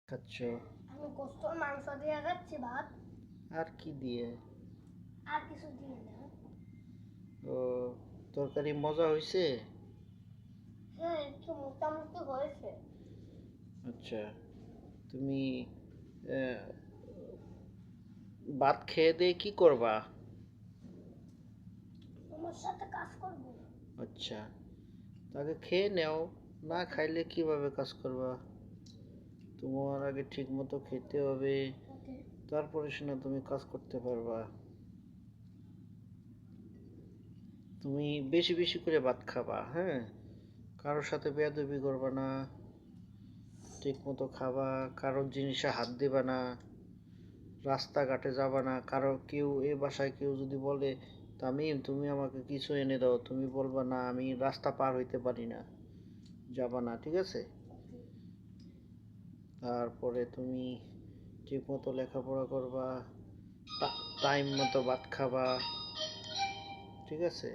খাচ্ছ? আমি গোস্ত মাংস দিয়ে খাচ্ছি ভাত। আর কি দিয়ে? আর কিছু দিয়ে না। ও, তরকারি মজা হয়েছে? হ্যাঁ, একটু মোটামুটি হয়েছে। আচ্ছা, তুমি আহ, ভাত খেয়ে দিয়ে কি করবা? তোমার সাথে কাজ করবো। আচ্ছা, তাকে খেয়ে নেও। না খাইলে কিভাবে কাজ করবা? তোমার আগে ঠিক মতো খেতে হবে, ওকে। তারপরে শুনে তুমি কাজ করতে পারবা। তুমি বেশি বেশি করে ভাত খাবা, হ্যাঁ? কারোর সাথে বেয়াদবি করবা না, ঠিক মতো খাবা, কারোর জিনিসে হাত দিবা না, রাস্তাঘাটে যাবা না। কারো কেউ এ বাসায় কেউ যদি বলে তামিম তুমি আমাকে কিছু এনে দাও, তুমি বলবা না আমি রাস্তা পার হইতে পারি না, যাবা না, ঠিক আছে? তারপরে তুমি ঠিক মতো লেখাপড়া করবা, টাইম মতো ভাত খাবা, ঠিক আছে?